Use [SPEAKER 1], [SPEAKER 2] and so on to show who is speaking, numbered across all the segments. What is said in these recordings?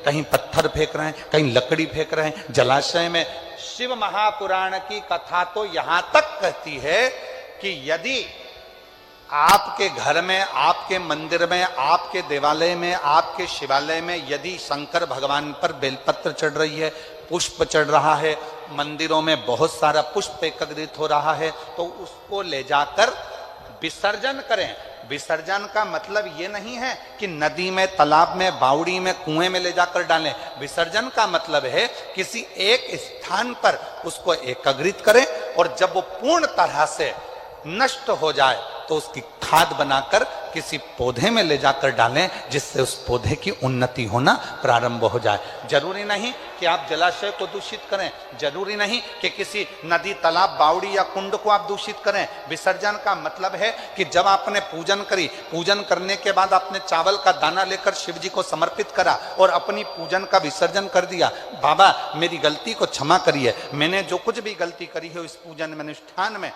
[SPEAKER 1] कहीं पत्थर फेंक रहे हैं, कहीं लकड़ी फेंक रहे हैं जलाशय में। शिव महापुराण की कथा तो यहां तक कहती है कि यदि आपके घर में, आपके मंदिर में, आपके देवालय में, आपके शिवालय में यदि शंकर भगवान पर बेलपत्र चढ़ रही है, पुष्प चढ़ रहा है, मंदिरों में बहुत सारा पुष्प एकत्रित हो रहा है, तो उसको ले जाकर विसर्जन करें। विसर्जन का मतलब ये नहीं है कि नदी में, तालाब में, बावड़ी में, कुएं में ले जाकर डालें। विसर्जन का मतलब है किसी एक स्थान पर उसको एकत्रित करें और जब वो पूर्ण तरह से नष्ट हो जाए तो उसकी खाद बनाकर किसी पौधे में ले जाकर डालें, जिससे उस पौधे की उन्नति होना प्रारंभ हो जाए। जरूरी नहीं कि आप जलाशय को दूषित करें, जरूरी नहीं कि किसी नदी, तालाब, बावड़ी या कुंड को आप दूषित करें। विसर्जन का मतलब है कि जब आपने पूजन करी, पूजन करने के बाद आपने चावल का दाना लेकर शिव जी को समर्पित करा और अपनी पूजन का विसर्जन कर दिया। बाबा मेरी गलती को क्षमा करिए, मैंने जो कुछ भी गलती करी है इस पूजन में, अनुष्ठान में,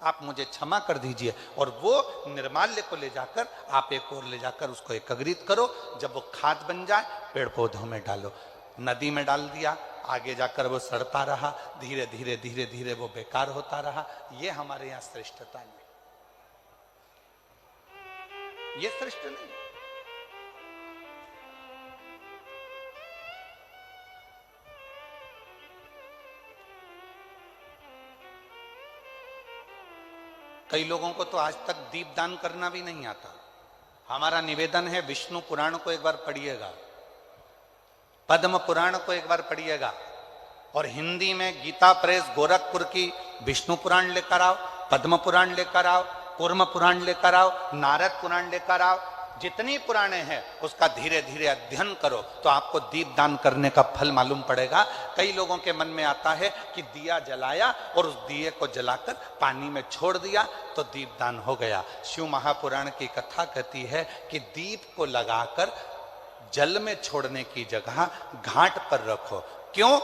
[SPEAKER 1] आप मुझे क्षमा कर दीजिए। और वो निर्माल्य को ले जाकर आप एक और ले जाकर उसको एकत्रित करो। जब वो खाद बन जाए पेड़ पौधों में डालो। नदी में डाल दिया, आगे जाकर वो सड़ता रहा, धीरे धीरे धीरे धीरे वो बेकार होता रहा। ये हमारे यहाँ श्रेष्ठता नहीं, ये श्रेष्ठ नहीं। कई लोगों को तो आज तक दीपदान करना भी नहीं आता। हमारा निवेदन है विष्णु पुराण को एक बार पढ़िएगा, पद्म पुराण को एक बार पढ़िएगा, और हिंदी में गीता प्रेस गोरखपुर की विष्णु पुराण लेकर आओ, पद्म पुराण लेकर आओ, कूर्म पुराण लेकर आओ, नारद पुराण लेकर आओ। जितनी पुराणे हैं उसका धीरे धीरे अध्ययन करो तो आपको दीपदान करने का फल मालूम पड़ेगा। कई लोगों के मन में आता है कि दिया जलाया और उस दिए को जलाकर पानी में छोड़ दिया तो दीपदान हो गया। शिव महापुराण की कथा कहती है कि दीप को लगाकर जल में छोड़ने की जगह घाट पर रखो। क्यों?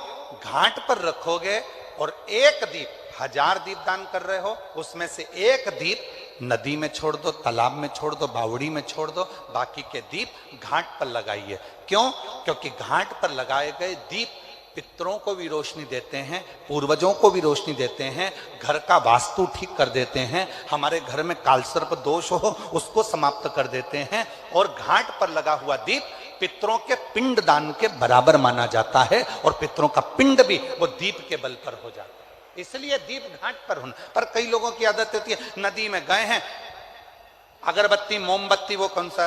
[SPEAKER 1] घाट पर रखोगे और एक दीप, 1000 दीप दान कर रहे हो, उसमें से एक दीप नदी में छोड़ दो, तालाब में छोड़ दो, बावड़ी में छोड़ दो, बाकी के दीप घाट पर लगाइए। क्यों? क्योंकि घाट पर लगाए गए दीप पितरों को भी रोशनी देते हैं, पूर्वजों को भी रोशनी देते हैं, घर का वास्तु ठीक कर देते हैं, हमारे घर में कालसर्प दोष हो उसको समाप्त कर देते हैं। और घाट पर लगा हुआ दीप पितरों के पिंड दान के बराबर माना जाता है और पितरों का पिंड भी वो दीप के बल पर हो जाता है। इसलिए दीप घाट पर होना। पर कई लोगों की आदत होती है, नदी में गए हैं, अगरबत्ती, मोमबत्ती, वो कौन सा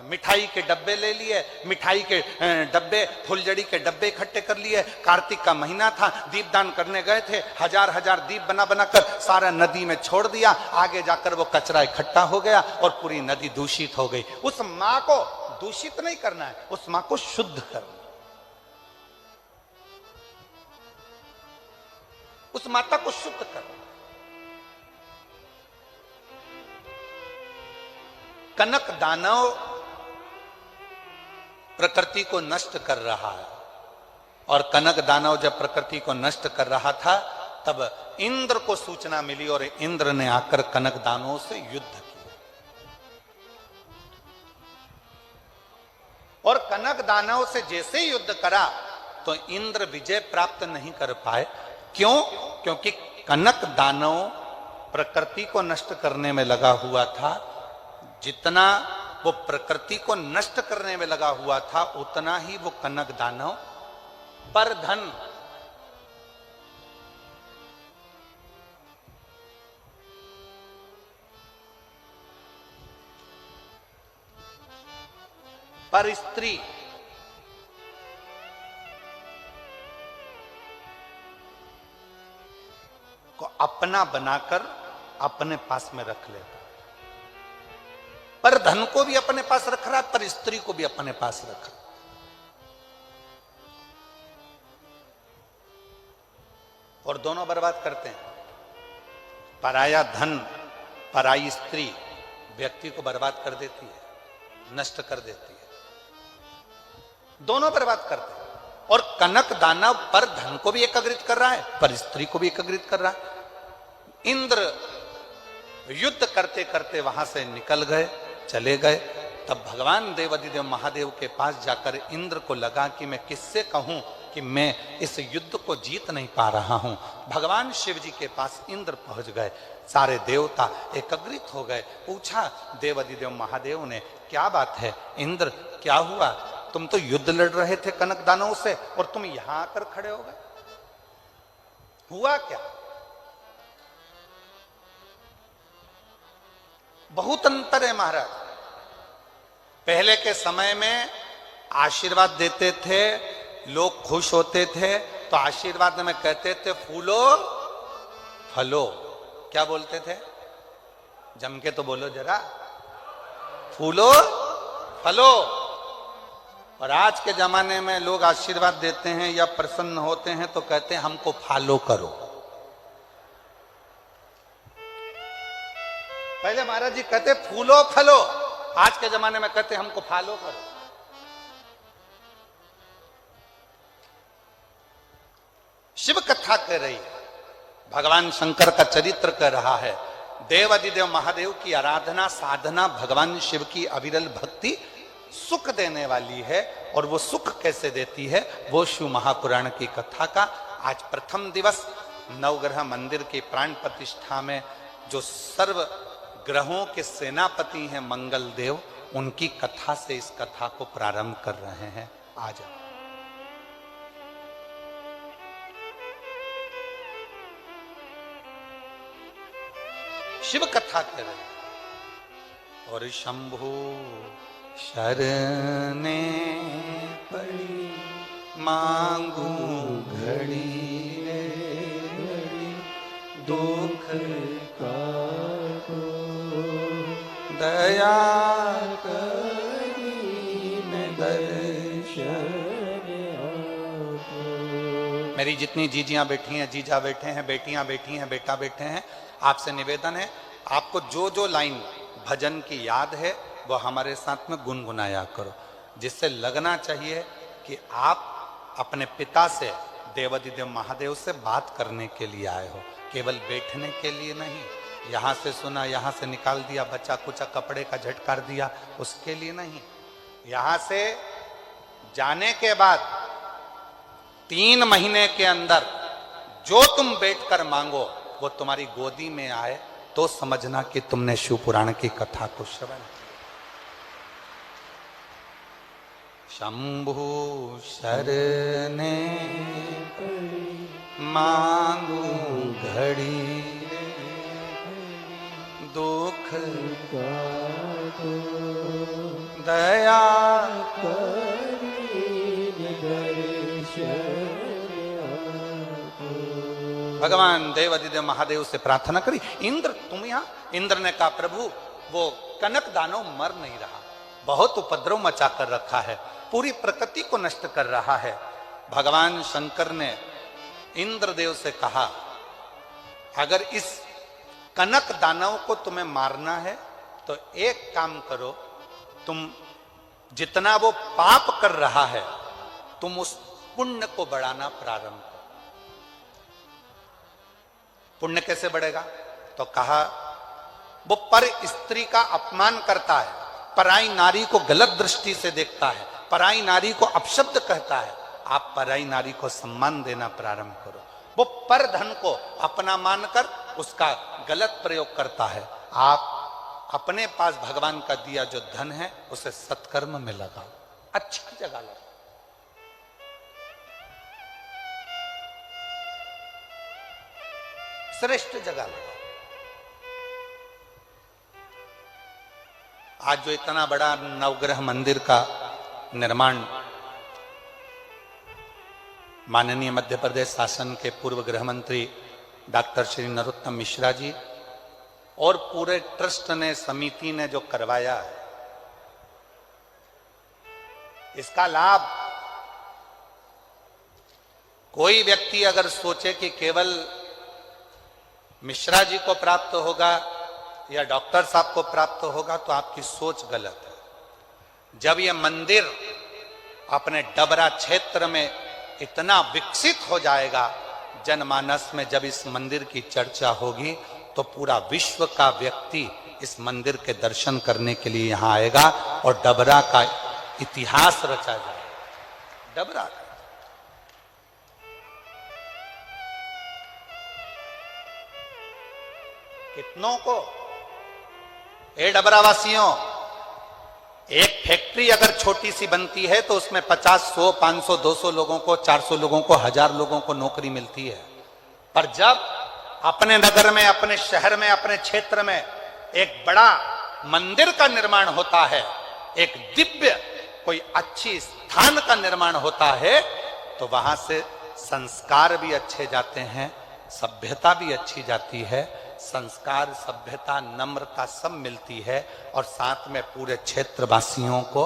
[SPEAKER 1] मिठाई के डब्बे ले लिए, मिठाई के डब्बे, फुलझड़ी के डब्बे इकट्ठे कर लिए। कार्तिक का महीना था, दीपदान करने गए थे, 1000 दीप बना बनाकर सारा नदी में छोड़ दिया। आगे जाकर वो कचरा इकट्ठा हो गया और पूरी नदी दूषित हो गई। उस माँ को दूषित नहीं करना है, उस माँ को शुद्ध करना, उस माता को शुद्ध करना। कनक दानव प्रकृति को नष्ट कर रहा है, और कनक दानव जब प्रकृति को नष्ट कर रहा था तब इंद्र को सूचना मिली और इंद्र ने आकर कनक दानवों से युद्ध किया। और कनक दानव से जैसे युद्ध करा तो इंद्र विजय प्राप्त नहीं कर पाए। क्यों? क्योंकि कनक दानव प्रकृति को नष्ट करने में लगा हुआ था। जितना वो प्रकृति को नष्ट करने में लगा हुआ था उतना ही वो कनक दानव पर धन, पर स्त्री, को अपना बनाकर अपने पास में रख लेता। पर धन को भी अपने पास रख रहा है, पर स्त्री को भी अपने पास रख रहा। और दोनों बर्बाद करते हैं। पराया धन, पराई स्त्री व्यक्ति को बर्बाद कर देती है, नष्ट कर देती है। दोनों बर्बाद करते हैं। और कनक दानव पर धन को भी एकत्रित कर रहा है, पर स्त्री को भी एकत्रित कर रहा है। इंद्र युद्ध करते करते वहां से निकल गए, चले गए। तब भगवान देवाधिदेव महादेव के पास जाकर इंद्र को लगा कि मैं किससे कहूं कि मैं इस युद्ध को जीत नहीं पा रहा हूं। भगवान शिव जी के पास इंद्र पहुंच गए, सारे देवता एकत्रित हो गए। पूछा देवाधिदेव महादेव ने, क्या बात है इंद्र, क्या हुआ? तुम तो युद्ध लड़ रहे थे कनक दानवों से और तुम यहां आकर खड़े हो गए, हुआ क्या? बहुत अंतर है महाराज। पहले के समय में आशीर्वाद देते थे, लोग खुश होते थे तो आशीर्वाद में कहते थे फूलो फलो। क्या बोलते थे? जम के तो बोलो जरा, फूलो फलो। और आज के जमाने में लोग आशीर्वाद देते हैं या प्रसन्न होते हैं तो कहते हैं हमको फॉलो करो। पहले महाराज जी कहते फूलो फलो, आज के जमाने में कहते हमको फॉलो करो। शिव कथा कह रही है, भगवान शंकर का चरित्र कह रहा है। देवाधिदेव महादेव की आराधना साधना भगवान शिव की अविरल भक्ति सुख देने वाली है। और वो सुख कैसे देती है, वो शिव महापुराण की कथा का आज प्रथम दिवस नवग्रह मंदिर की प्राण प्रतिष्ठा में जो सर्व ग्रहों के सेनापति हैं मंगल देव, उनकी कथा से इस कथा को प्रारंभ कर रहे हैं। आज शिव कथा कर रहे हैं। और शंभु शरणे पड़ी मांगू घड़ी रे घड़ी, दुख का दया करी में दर्शन। मेरी जितनी जीजियां बैठी हैं, जीजा बैठे हैं, बेटियां बैठी हैं, बेटा बैठे हैं, आपसे निवेदन है आपको जो जो लाइन भजन की याद है वो हमारे साथ में गुनगुनाया करो, जिससे लगना चाहिए कि आप अपने पिता से देवाधिदेव महादेव से बात करने के लिए आए हो, केवल बैठने के लिए नहीं। यहां से सुना, यहां से निकाल दिया, बच्चा कुचा कपड़े का झटकार दिया, उसके लिए नहीं। यहां से जाने के बाद 3 महीने के अंदर जो तुम बैठकर मांगो वो तुम्हारी गोदी में आए तो समझना कि तुमने शिव पुराण की कथा को श्रवण। शंभु शरणे मांगू घड़ी दुख दया भगवान देवाधिदेव महादेव से प्रार्थना करी। इंद्र तुम यहां? इंद्र ने कहा प्रभु वो कनक दानव मर नहीं रहा, बहुत उपद्रव मचा कर रखा है, पूरी प्रकृति को नष्ट कर रहा है। भगवान शंकर ने इंद्रदेव से कहा अगर इस कनक दानव को तुम्हें मारना है तो एक काम करो, तुम जितना वो पाप कर रहा है तुम उस पुण्य को बढ़ाना प्रारंभ करो। पुण्य कैसे बढ़ेगा? तो कहा वो पर स्त्री का अपमान करता है, पराई नारी को गलत दृष्टि से देखता है, पराई नारी को अपशब्द कहता है, आप पराई नारी को सम्मान देना प्रारंभ करो। वो पर धन को अपना मानकर उसका गलत प्रयोग करता है, आप अपने पास भगवान का दिया जो धन है उसे सत्कर्म में लगाओ, अच्छी जगह लगाओ। श्रेष्ठ जगह लगाओ। आज जो इतना बड़ा नवग्रह मंदिर का निर्माण माननीय मध्य प्रदेश शासन के पूर्व गृह मंत्री डॉक्टर श्री नरोत्तम मिश्रा जी और पूरे ट्रस्ट ने, समिति ने जो करवाया है, इसका लाभ कोई व्यक्ति अगर सोचे कि केवल मिश्रा जी को प्राप्त होगा या डॉक्टर साहब को प्राप्त होगा तो आपकी सोच गलत है। जब यह मंदिर अपने डबरा क्षेत्र में इतना विकसित हो जाएगा, जनमानस में जब इस मंदिर की चर्चा होगी तो पूरा विश्व का व्यक्ति इस मंदिर के दर्शन करने के लिए यहां आएगा। और डबरा का इतिहास रचा जाए। डबरा कितनों को, ए डबरा वासियों, एक फैक्ट्री अगर छोटी सी बनती है तो उसमें 50, 100, 500, 200 लोगों को, 400 लोगों को, 1000 लोगों को नौकरी मिलती है। पर जब अपने नगर में, अपने शहर में, अपने क्षेत्र में एक बड़ा मंदिर का निर्माण होता है, एक दिव्य कोई अच्छी स्थान का निर्माण होता है, तो वहां से संस्कार भी अच्छे जाते हैं, सभ्यता भी अच्छी जाती है। संस्कार, सभ्यता, नम्रता सब मिलती है और साथ में पूरे क्षेत्रवासियों को,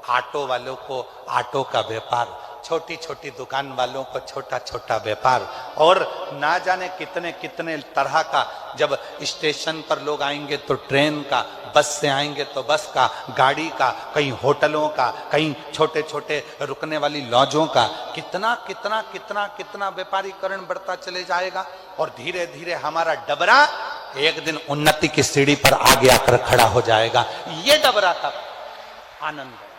[SPEAKER 1] ऑटो वालों को ऑटो का व्यापार, छोटी छोटी दुकान वालों को छोटा छोटा व्यापार, और ना जाने कितने कितने तरह का, जब स्टेशन पर लोग आएंगे तो ट्रेन का, बस से आएंगे तो बस का, गाड़ी का, कहीं होटलों का, कहीं छोटे छोटे रुकने वाली लॉजों का, कितना कितना कितना कितना व्यापारीकरण बढ़ता चले जाएगा। और धीरे धीरे हमारा डबरा एक दिन उन्नति की सीढ़ी पर आगे आकर खड़ा हो जाएगा। ये डबरा का आनंद है।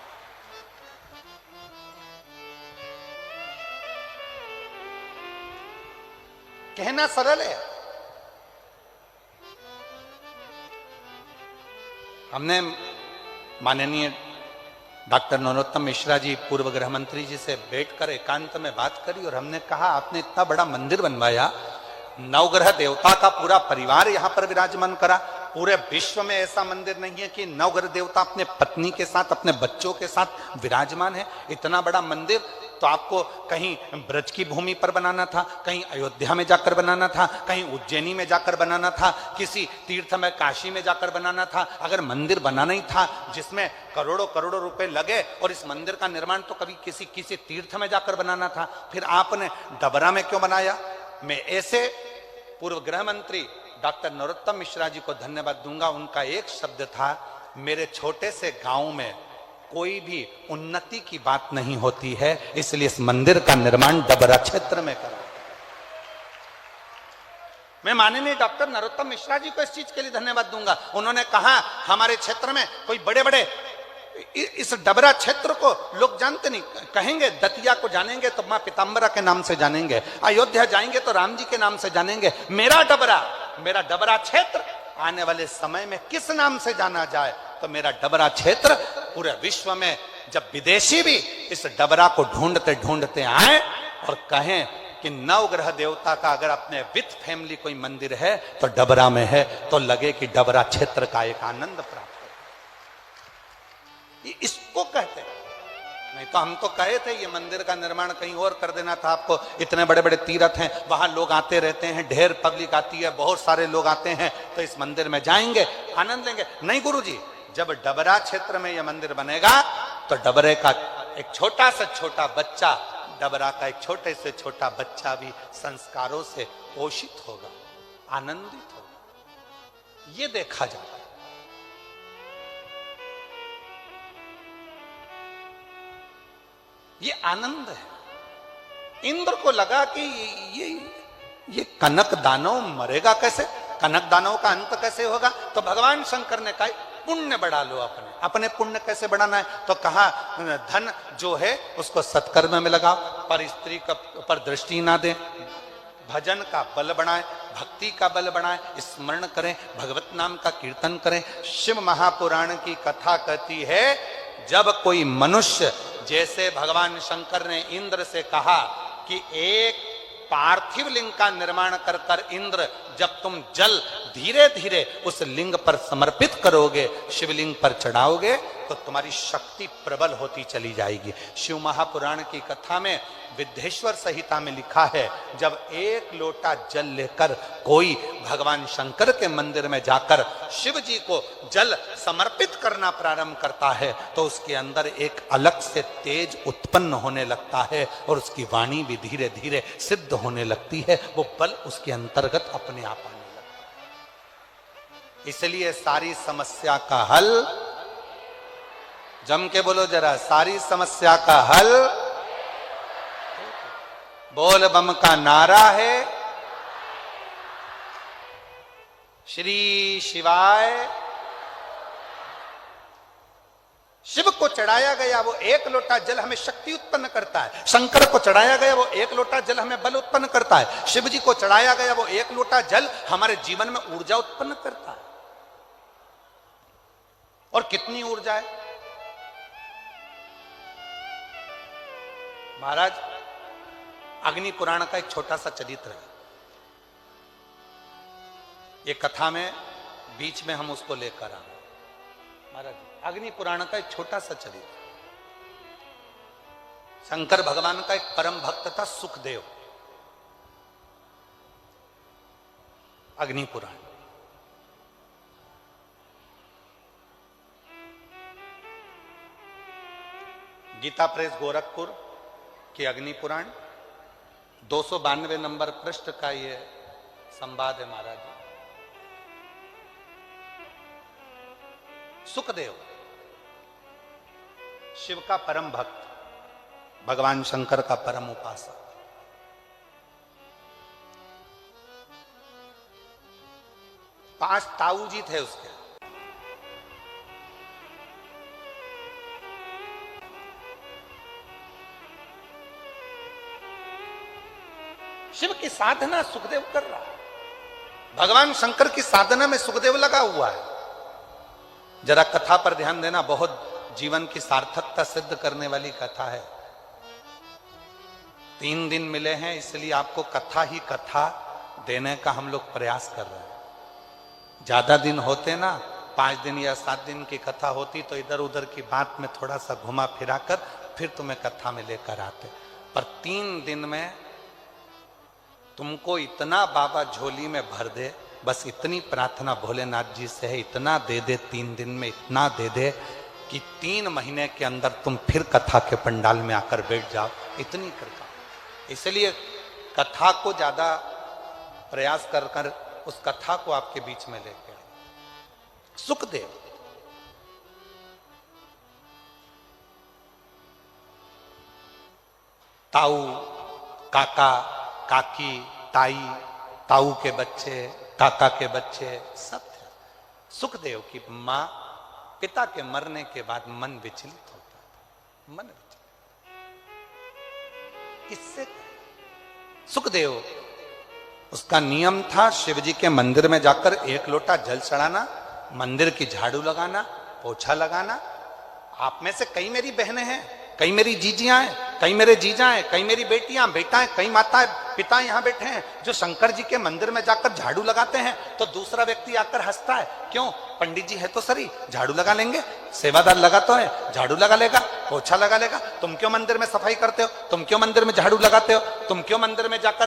[SPEAKER 1] कहना सरल है। हमने माननीय डॉक्टर नरोत्तम मिश्रा जी, पूर्व गृह मंत्री जी से बैठकर एकांत में बात करी और हमने कहा, आपने इतना बड़ा मंदिर बनवाया, नवग्रह देवता का पूरा परिवार यहां पर विराजमान करा। पूरे विश्व में ऐसा मंदिर नहीं है कि नवग्रह देवता अपने पत्नी के साथ, अपने बच्चों के साथ विराजमान है। इतना बड़ा मंदिर तो आपको कहीं ब्रज की भूमि पर बनाना था, कहीं अयोध्या में जाकर बनाना था, कहीं उज्जैनी में जाकर बनाना था, किसी तीर्थ में काशी में जाकर बनाना था। अगर मंदिर बनाना ही था जिसमें करोड़ों करोड़ों रुपए लगे, और इस मंदिर का निर्माण तो कभी किसी तीर्थ में जाकर बनाना था, फिर आपने डबरा में क्यों बनाया? मैं ऐसे पूर्व गृह मंत्री डॉक्टर नरोत्तम मिश्रा जी को धन्यवाद दूंगा। उनका एक शब्द था, मेरे छोटे से गांव में कोई भी उन्नति की बात नहीं होती है, इसलिए इस मंदिर का निर्माण डबरा क्षेत्र में करा। मैं माननीय डॉक्टर नरोत्तम मिश्रा जी को इस चीज के लिए धन्यवाद दूंगा। उन्होंने कहा, हमारे क्षेत्र में कोई बड़े बड़े, इस डबरा क्षेत्र को लोग जानते नहीं, कहेंगे दतिया को जानेंगे तो मां पीताम्बरा के नाम से जानेंगे, अयोध्या जाएंगे तो राम जी के नाम से जानेंगे। मेरा डबरा क्षेत्र आने वाले समय में किस नाम से जाना जाए? तो मेरा डबरा क्षेत्र पूरे विश्व में, जब विदेशी भी इस डबरा को ढूंढते ढूंढते आए और कहें कि नवग्रह देवता का अगर अपने विथ फैमिली कोई मंदिर है तो डबरा में है, तो लगे कि डबरा क्षेत्र का एक आनंद प्राप्त हो। इसको कहते हैं। नहीं तो हम तो कहे थे ये मंदिर का निर्माण कहीं और कर देना था आपको। इतने बड़े बड़े तीर्थ हैं, वहां लोग आते रहते हैं, ढेर पब्लिक आती है, बहुत सारे लोग आते हैं, तो इस मंदिर में जाएंगे, आनंद लेंगे। नहीं गुरुजी, जब डबरा क्षेत्र में यह मंदिर बनेगा तो डबरे का एक छोटा से छोटा बच्चा, डबरा का एक छोटे से छोटा बच्चा भी संस्कारों से पोषित होगा, आनंदित होगा। ये देखा जाता है। ये आनंद है। इंद्र को लगा कि ये कनक दानव मरेगा कैसे, कनक दानव का अंत कैसे होगा? तो भगवान शंकर ने कहा, पुण्य बढ़ा लो, अपने पुण्य कैसे बढ़ाना है? तो कहा, धन जो है उसको सत्कर्म में लगाओ, पर स्त्री का पर दृष्टि ना दे, भजन का बल बढ़ाए, भक्ति का बल बढ़ाए, स्मरण करें, भगवत नाम का कीर्तन करें। शिव महापुराण की कथा कहती है, जब कोई मनुष्य, जैसे भगवान शंकर ने इंद्र से कहा कि एक पार्थिव लिंग का निर्माण कर कर इंद्र, जब तुम जल धीरे धीरे उस लिंग पर समर्पित करोगे, शिवलिंग पर चढ़ाओगे, तो तुम्हारी शक्ति प्रबल होती चली जाएगी। शिव महापुराण की कथा में, विद्धेश्वर संहिता में लिखा है, जब एक लोटा जल लेकर कोई भगवान शंकर के मंदिर में जाकर शिव जी को जल समर्पित करना प्रारंभ करता है, तो उसके अंदर एक अलग से तेज उत्पन्न होने लगता है और उसकी वाणी भी धीरे धीरे सिद्ध होने लगती है, वो बल उसके अंतर्गत अपने आप आने लगता है। इसलिए सारी समस्या का हल, जम के बोलो जरा, सारी समस्या का हल बोल बम का नारा है, श्री शिवाय। शिव को चढ़ाया गया वो एक लोटा जल हमें शक्ति उत्पन्न करता है, शंकर को चढ़ाया गया वो एक लोटा जल हमें बल उत्पन्न करता है, शिव जी को चढ़ाया गया वो एक लोटा जल हमारे जीवन में ऊर्जा उत्पन्न करता है। और कितनी ऊर्जा है महाराज। अग्नि पुराण का एक छोटा सा चरित्र है, ये कथा में बीच में हम उसको लेकर आए महाराज। अग्नि पुराण का एक छोटा सा चरित्र, शंकर भगवान का एक परम भक्त था सुखदेव। अग्नि पुराण गीता प्रेस गोरखपुर की अग्नि पुराण 292 नंबर पृष्ठ का ये संवाद है महाराज। सुखदेव शिव का परम भक्त, भगवान शंकर का परम उपासक, पांच ताऊ जी थे उसके। शिव की साधना सुखदेव कर रहा है, भगवान शंकर की साधना में सुखदेव लगा हुआ है। जरा कथा पर ध्यान देना, बहुत जीवन की सार्थकता सिद्ध करने वाली कथा है। 3 दिन मिले हैं इसलिए आपको कथा ही कथा देने का हम लोग प्रयास कर रहे हैं। ज्यादा दिन होते ना, 5 दिन या 7 दिन की कथा होती तो इधर उधर की बात में थोड़ा सा घुमा फिरा कर फिर तुम्हें कथा में लेकर आते। पर 3 दिन में तुमको इतना बाबा झोली में भर दे, बस इतनी प्रार्थना भोलेनाथ जी से है, इतना दे दे 3 दिन में, इतना दे दे कि 3 महीने के अंदर तुम फिर कथा के पंडाल में आकर बैठ जाओ, इतनी कृपा। इसलिए कथा को ज्यादा प्रयास कर कर उस कथा को आपके बीच में लेके आए। सुखदेव ताऊ, काका, काकी, ताई, ताऊ के बच्चे, काका के बच्चे सब थे। सुखदेव की मां पिता के मरने के बाद मन विचलित होता था, मन विचलित। किससे? सुखदेव उसका नियम था शिव जी के मंदिर में जाकर 1 लोटा जल चढ़ाना, मंदिर की झाड़ू लगाना, पोछा लगाना। आप में से कई मेरी बहनें हैं, कई मेरी जीजियां हैं, कई मेरे जीजा हैं, कई मेरी बेटियां बेटा हैं, कई माता पिता यहां बैठे हैं जो शंकर जी के मंदिर में जाकर झाड़ू लगाते हैं तो दूसरा व्यक्ति आकर हंसता है। क्यों? पंडित जी है तो सही, झाड़ू लगा लेंगे, सेवादार लगा तो है, झाड़ू लगा लेगा, पोछा लगा लेगा। तुम क्यों मंदिर में सफाई करते हो? तुम क्यों मंदिर में झाड़ू लगाते हो? तुम क्यों मंदिर में जाकर